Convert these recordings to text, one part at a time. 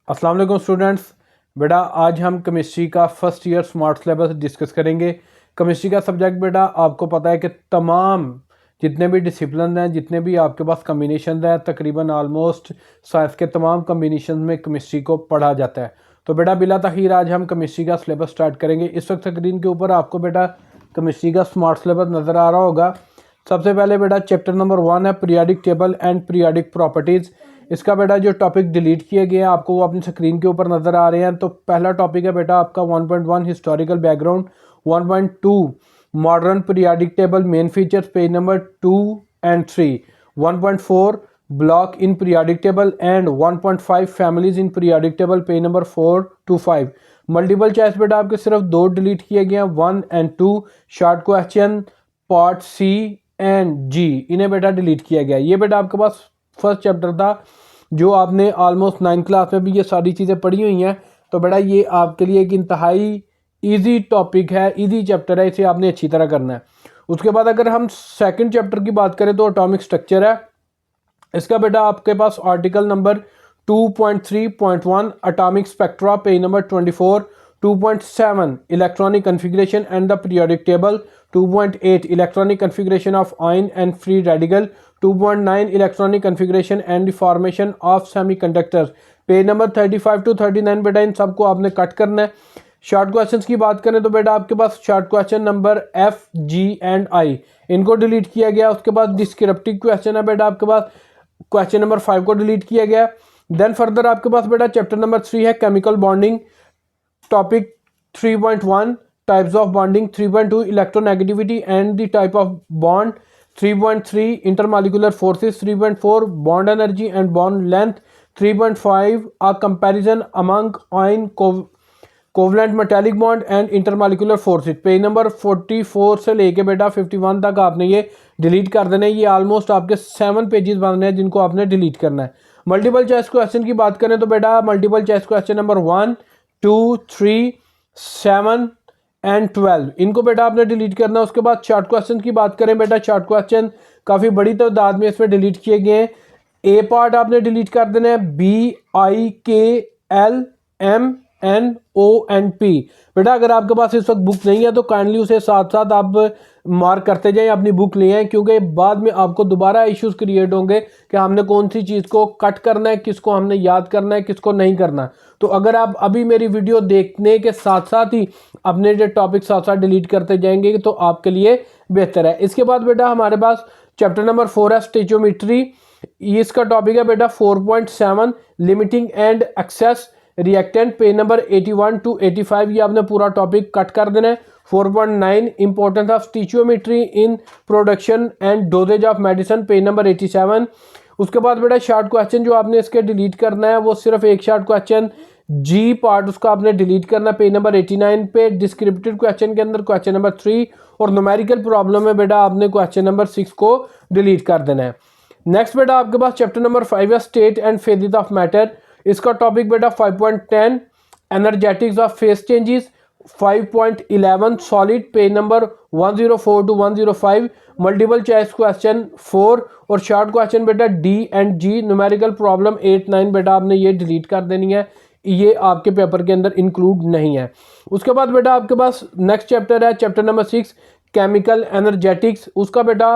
अस्सलाम वालेकुम स्टूडेंट्स। बेटा आज हम केमिस्ट्री का first year smart syllabus discuss करेंगे। केमिस्ट्री का सब्जेक्ट बेटा आपको पता है कि तमाम जितने भी डिसिप्लिन हैं, जितने भी आपके पास कम्बिनेशन हैं, तकरीबन आलमोस्ट साइंस के तमाम कम्बिनेशन में केमिस्ट्री को पढ़ा जाता है। तो बेटा बिला तखीर आज हम केमिस्ट्री का सिलेबस स्टार्ट करेंगे। इस वक्त स्क्रीन के ऊपर आपको बेटा केमिस्ट्री का स्मार्ट सिलेबस नज़र आ रहा होगा। सबसे पहले बेटा चैप्टर नंबर 1 है periodic table and periodic properties. इसका बेटा जो टॉपिक डिलीट किए गए हैं आपको वो अपनी स्क्रीन के ऊपर नज़र आ रहे हैं। तो पहला टॉपिक है बेटा आपका 1.1 historical background, 1.2 modern periodic table main features page number 2 and 3, 1.4 block in periodic table and 1.5 families in periodic table page number 4 to 5। Multiple choice बेटा आपके सिर्फ 2 डिलीट किए गए हैं, 1 and 2। Short question part C and G इन्हें बेटा delete किया गया। ये बेटा आपके पास फर्स्ट चैप्टर था जो आपने ऑलमोस्ट 9th क्लास में भी ये सारी चीज़ें पढ़ी हुई हैं। तो बेटा ये आपके लिए एक इंतहाई इजी टॉपिक है, इजी चैप्टर है, इसे आपने अच्छी तरह करना है। उसके बाद अगर हम सेकंड चैप्टर की बात करें तो एटॉमिक स्ट्रक्चर है। इसका बेटा आपके पास article number 2.3.1 atomic spectra page number 24, 2.7 electronic configuration and the periodic table, 2.8 electronic configuration of ion and free radical, 2.9 electronic configuration and the formation of semiconductors page number 35 to 39। बेटा इन सबको आपने cut करना है। शॉर्ट क्वेश्चंस की बात करें तो बेटा आपके पास short question number F, G and I इनको डिलीट किया गया। उसके बाद डिस्क्रिप्टिव क्वेश्चन है बेटा आपके पास क्वेश्चन नंबर 5 को डिलीट किया गया। देन फर्दर आपके पास बेटा चैप्टर नंबर 3 है chemical bonding, topic 3.1 types of bonding, 3.2 electronegativity and the type of bond, 3.3 intermolecular forces, 3.4 bond energy and bond length, 3.5 a comparison among ion covalent metallic bond and intermolecular forces. Page number 44 से लेके बेटा 51 तक आपने ये delete कर देना है। ये ऑलमोस्ट आपके 7 पेजेस बनने हैं जिनको आपने डिलीट करना है। मल्टीपल चॉइस क्वेश्चन की बात करें तो बेटा multiple choice question number 1, 2, 3, 7 and 12 इनको बेटा आपने डिलीट करना है। उसके बाद शॉर्ट क्वेश्चन की बात करें बेटा शॉर्ट क्वेश्चन काफ़ी बड़ी तादाद में इसमें डिलीट किए गए हैं। ए पार्ट आपने डिलीट कर देना है, B, I, K, L, M, N, O and P. बेटा अगर आपके पास इस वक्त बुक नहीं है तो काइंडली उसे साथ साथ आप मार्क करते जाएं, अपनी बुक ले आएँ, क्योंकि बाद में आपको दोबारा इश्यूज क्रिएट होंगे कि हमने कौन सी चीज़ को कट करना है, किसको हमने याद करना है, किसको नहीं करना। तो अगर आप अभी मेरी वीडियो देखने के साथ साथ ही अपने जो टॉपिक साथ साथ डिलीट करते जाएंगे तो आपके लिए बेहतर है। इसके बाद बेटा हमारे पास चैप्टर नंबर 4 है स्टेचोमेट्री। इसका टॉपिक है बेटा 4.7 limiting and excess reactant page number 81 to 85। ये आपने पूरा टॉपिक कट कर देना है। 4.9 importance of stoichiometry in production and dosages of medicine page number 87। उसके बाद बेटा शॉर्ट क्वेश्चन जो आपने इसके डिलीट करना है वो सिर्फ एक शॉर्ट क्वेश्चन जी पार्ट उसका आपने डिलीट करना है पेज नंबर 89 पे। डिस्क्रिप्टिव क्वेश्चन के अंदर क्वेश्चन नंबर 3 और न्यूमेरिकल प्रॉब्लम में बेटा आपने क्वेश्चन नंबर 6 को डिलीट कर देना है। नेक्स्ट बेटा आपके पास चैप्टर नंबर 5 है state and phases of matter. इसका टॉपिक बेटा 5.10 energetics of phase changes, 5.11 solid page number 104 to 105। Multiple choice question 4 और शॉर्ट क्वेश्चन बेटा D and G. Numerical problem 8, 9 बेटा आपने ये डिलीट कर देनी है, ये आपके पेपर के अंदर इंक्लूड नहीं है। उसके बाद बेटा आपके पास नेक्स्ट चैप्टर है चैप्टर नंबर 6 केमिकल एनर्जेटिक्स। उसका बेटा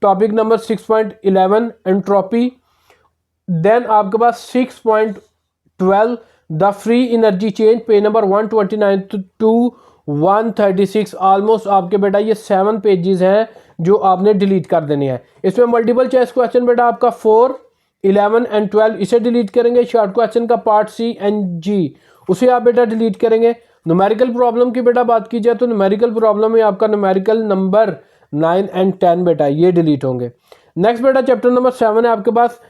टॉपिक नंबर 6.11 एंट्रोपी। देन आपके पास 6.12 the free energy change page number 129 to 136। Almost आपके बेटा ये 7 पेजेस हैं जो आपने डिलीट कर देने हैं। इसमें मल्टीपल चॉइस क्वेश्चन बेटा आपका 4, 11 एंड 12 इसे डिलीट करेंगे। शॉर्ट क्वेश्चन का पार्ट सी एंड जी उसे आप बेटा डिलीट करेंगे। न्यूमेरिकल प्रॉब्लम की बेटा बात की जाए तो न्यूमेरिकल प्रॉब्लम में आपका न्यूमेरिकल नंबर 9 एंड 10 बेटा ये डिलीट होंगे। नेक्स्ट बेटा चैप्टर नंबर 7 है आपके पास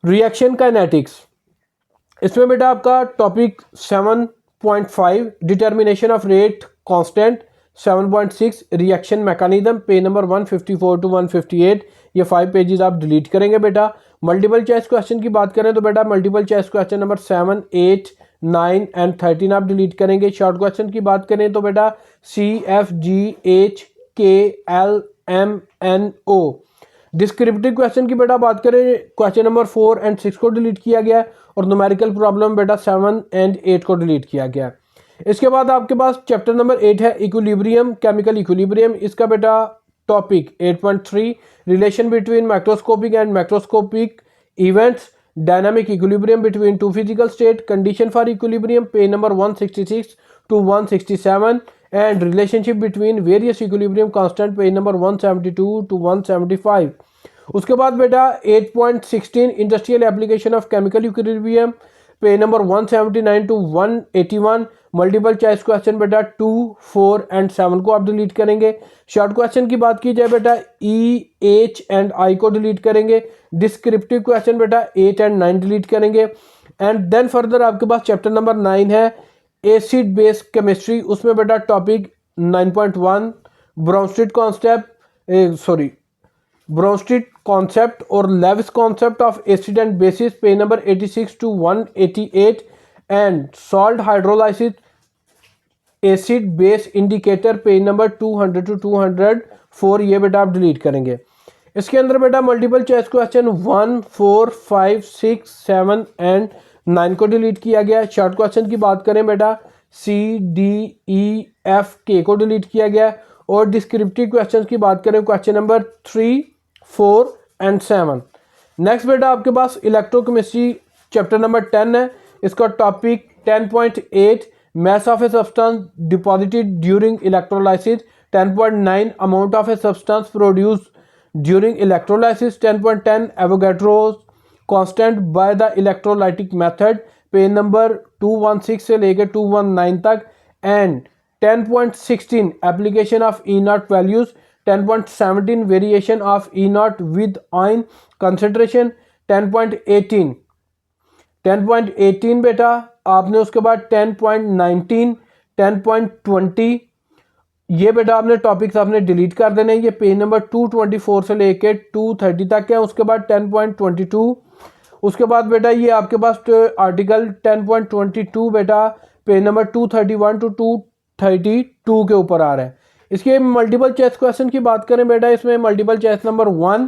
रिएक्शन काइनेटिक्स। इसमें बेटा आपका topic 7.5 determination of rate constant, 7.6 reaction mechanism page number 154 to 158। ये 5 पेजेस आप डिलीट करेंगे बेटा। मल्टीपल चॉइस क्वेश्चन की बात करें तो बेटा multiple choice question number 7, 8, 9 and 13 आप डिलीट करेंगे। शॉर्ट क्वेश्चन की बात करें तो बेटा सी, एफ, जी, एच, के, एल, एम, एन, ओ। डिस्क्रिप्टिव क्वेश्चन की बेटा बात करें क्वेश्चन नंबर 4 एंड 6 को डिलीट किया गया है। और न्यूमेरिकल प्रॉब्लम बेटा 7 एंड 8 को डिलीट किया गया। इसके बाद आपके पास चैप्टर नंबर 8 है इक्विलिब्रियम, केमिकल इक्विलिब्रियम। इसका बेटा topic 8.3 relation between microscopic and macroscopic events, dynamic equilibrium between two physical state, condition for equilibrium, page number 166 to 167 and relationship between various equilibrium constant, page number 172 to 175। उसके बाद बेटा 8.16 industrial application of chemical equilibrium, page number 179 to 181। Multiple choice question बेटा 2, 4 and 7 को आप delete करेंगे। Short question की बात की जाए बेटा ई, एच एंड आई को डिलीट करेंगे। डिस्क्रिप्टिव क्वेश्चन बेटा 8 एंड 9 डिलीट करेंगे। एंड देन फर्दर आपके पास चैप्टर नंबर 9 है एसिड बेस केमिस्ट्री। उसमें बेटा टॉपिक 9.1 ब्रोंस्टीड कॉन्सेप्ट और Lewis concept of acid and bases, page number 86 to 188 and salt hydrolysis acid base indicator, page number 200 to 204। ये बेटा आप delete करेंगे। इसके अंदर बेटा मल्टीपल चॉइस क्वेश्चन 1, 4, 5, 6, 7 एंड 9 को डिलीट किया गया। शॉर्ट क्वेश्चन की बात करें बेटा सी, डी, ई, एफ, के को डिलीट किया गया। और डिस्क्रिप्टिव क्वेश्चन की बात करें क्वेश्चन नंबर 3, 4 एंड 7। नेक्स्ट बेटा आपके पास इलेक्ट्रोकेमिस्ट्री चैप्टर नंबर 10 है। इसका topic 10.8 mass of a substance deposited during electrolysis, 10.9 amount of a substance produced during electrolysis, 10.10 Avogadro's constant by the electrolytic method, page number 216 से लेकर 219 तक। And 10.16 application of E not values, 10.17 variation of E not with ion concentration, 10.18 बेटा आपने। उसके बाद 10.19, 10.20 ये बेटा आपने टॉपिक्स आपने डिलीट कर देने। ये पेज नंबर 224 से लेके 230 तक है। उसके बाद 10.22, उसके बाद बेटा ये आपके पास आर्टिकल 10.22 बेटा पेज नंबर 231 to 232 के ऊपर आ रहा है। इसके मल्टीपल चॉइस क्वेश्चन की बात करें बेटा, इसमें मल्टीपल चॉइस नंबर 1,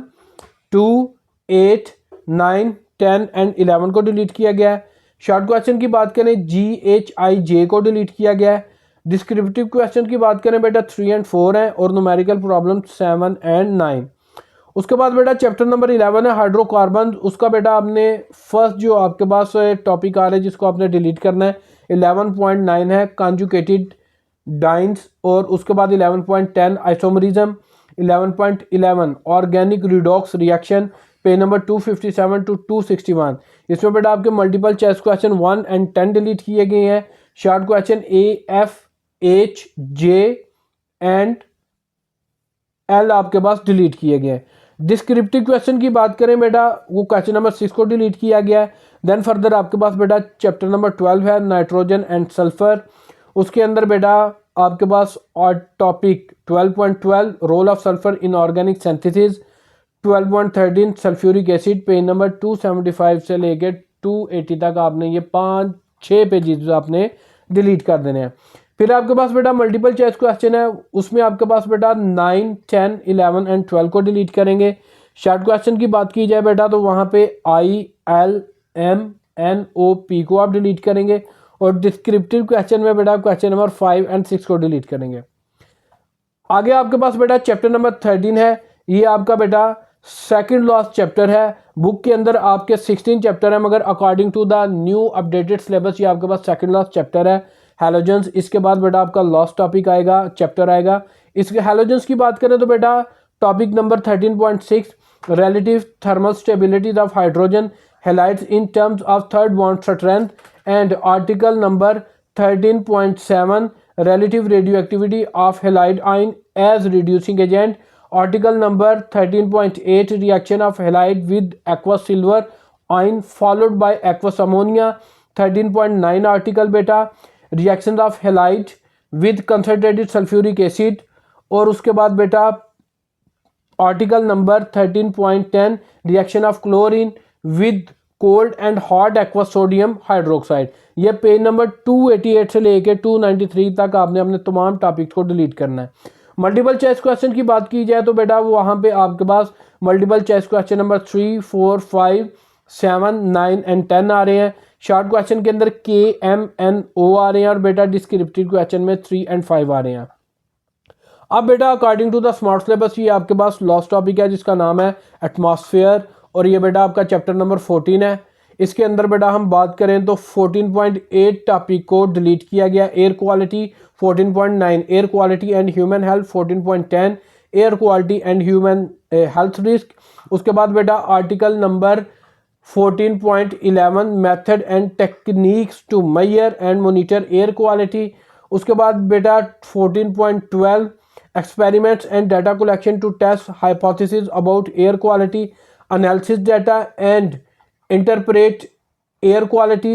2, 8, 9, 10 एंड 11 को डिलीट किया गया है। शॉर्ट क्वेश्चन की बात करें जी, एच, आई, जे को डिलीट किया गया है। डिस्क्रिप्टिव क्वेश्चन की बात करें बेटा 3 एंड 4 है और न्यूमेरिकल प्रॉब्लम 7 एंड 9। उसके बाद बेटा चैप्टर नंबर 11 है हाइड्रोकार्बन। उसका बेटा आपने फर्स्ट जो आपके पास टॉपिक आ रहा है जिसको आपने डिलीट करना है 11.9 है कॉन्जुगेटेड डाइन्स। और उसके बाद 11.10 isomerism, 11.11 organic redox reaction, page number 257 to 261। इसमें बेटा आपके multiple choice question 1 and 10 delete किए गए हैं। Short question A, F, H, J and L आपके पास डिलीट किए गए हैं। डिस्क्रिप्टिव क्वेश्चन की बात करें बेटा वो क्वेश्चन नंबर 6 को डिलीट किया गया है। देन फर्दर आपके पास बेटा चैप्टर नंबर 12 है नाइट्रोजन एंड सल्फर। उसके अंदर बेटा आपके पास और topic 12.12 role of sulphur in organic synthesis, 12.13 sulphuric acid, page number 275 से लेकर 280 तक आपने ये 5-6 पेजेस आपने डिलीट कर देने हैं। फिर आपके पास बेटा मल्टीपल चॉइस क्वेश्चन है, उसमें आपके पास बेटा 9, 10, 11 एंड 12 को डिलीट करेंगे। शॉर्ट क्वेश्चन की बात की जाए बेटा तो वहाँ पे आई, एल, एम, एन, ओ, पी को आप डिलीट करेंगे। और डिस्क्रिप्टिव क्वेश्चन में बेटा क्वेश्चन नंबर 5 एंड 6 को डिलीट करेंगे। आगे आपके पास बेटा चैप्टर नंबर 13 है। ये आपका बेटा सेकंड लास्ट चैप्टर है। बुक के अंदर आपके 16 चैप्टर है मगर according to the new updated syllabus ये आपके पास सेकंड लास्ट चैप्टर है हैलोजेंस। इसके बाद बेटा आपका लास्ट टॉपिक आएगा, चैप्टर आएगा। इसके हैलोजेंस की बात करें तो बेटा topic number 13.6 relative thermal stability of hydrogen halides in terms of third bond strength, and article number 13.7 relative radioactivity of halide ion as reducing agent, article number 13.8 reaction of halide with aqueous silver ion followed by aqueous ammonia, 13.9 article beta reactions of halide with concentrated sulfuric acid। और उसके बाद बेटा article number 13.10 reaction of chlorine with cold and hot aqueous sodium hydroxide. ये page number 288 से लेके 293 तक आपने अपने तमाम टॉपिक्स को डिलीट करना है। मल्टीपल चॉइस क्वेश्चन की बात की जाए तो बेटा वहाँ पे आपके पास multiple choice question number 3, 4, 5, 7, 9 and 10 आ रहे हैं। शॉर्ट क्वेश्चन के अंदर KMNO आ रहे हैं और बेटा डिस्क्रिप्टिव क्वेश्चन में 3 एंड 5 आ रहे हैं। अब बेटा according to the smart syllabus ये आपके पास लास्ट टॉपिक है जिसका नाम है एटमॉस्फेयर, और ये बेटा आपका चैप्टर नंबर 14 है। इसके अंदर बेटा हम बात करें तो 14.8 टॉपिक को डिलीट किया गया। Air quality 14.9 air quality and human health, 14.10 air quality and human health risk. उसके बाद बेटा article number 14.11 method and techniques to measure and monitor air quality. उसके बाद बेटा 14.12 experiments and data collection to test hypotheses about air quality, analysis data and interpret air quality,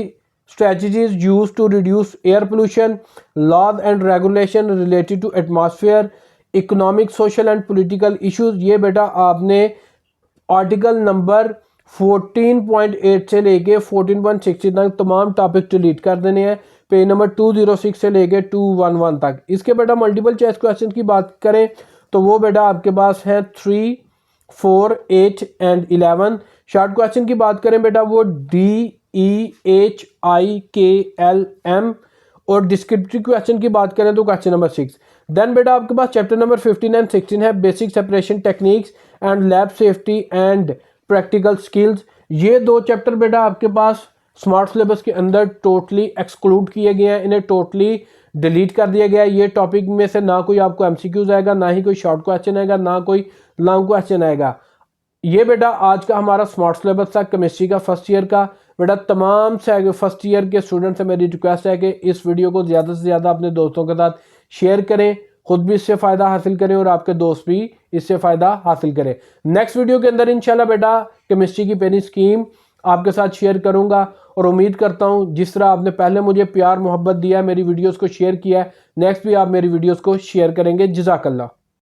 strategies used to reduce air pollution, laws and regulation related to atmosphere, economic, social and political issues। ये बेटा आपने article number 14.8 से लेके 14.60 तक तमाम topic delete कर देने हैं, पेज नंबर 206 से लेके 211 तक। इसके बेटा मल्टीपल चॉइस क्वेश्चन की बात करें तो वो बेटा आपके पास है 3, 4, 8 एंड 11। शॉर्ट क्वेश्चन की बात करें बेटा वो DEHIKLM, और डिस्क्रिप्टिव क्वेश्चन की बात करें तो क्वेश्चन नंबर 6। देन बेटा आपके पास चैप्टर नंबर 15 एंड 16 है basic separation techniques and lab safety and practical skills. ये दो चैप्टर बेटा आपके पास स्मार्ट सिलेबस के अंदर टोटली एक्सक्लूड किए गए हैं, इन्हें टोटली डिलीट कर दिया गया है। ये टॉपिक में से ना कोई आपको MCQs आएगा, ना ही कोई शॉर्ट क्वेश्चन आएगा, ना कोई लॉन्ग क्वेश्चन आएगा। ये बेटा आज का हमारा स्मार्ट सिलेबस था केमिस्ट्री का फर्स्ट ईयर का। बेटा तमाम से फर्स्ट ईयर के स्टूडेंट से मेरी रिक्वेस्ट है कि इस वीडियो को ज़्यादा से ज़्यादा अपने दोस्तों के साथ शेयर करें, खुद भी इससे फ़ायदा हासिल करें और आपके दोस्त भी इससे फ़ायदा हासिल करें। नेक्स्ट वीडियो के अंदर इंशाल्लाह बेटा केमिस्ट्री की पेनी स्कीम आपके साथ शेयर करूंगा, और उम्मीद करता हूं जिस तरह आपने पहले मुझे प्यार मोहब्बत दिया, मेरी वीडियोस को शेयर किया है, नेक्स्ट भी आप मेरी वीडियोस को शेयर करेंगे। जज़ाकल्लाह।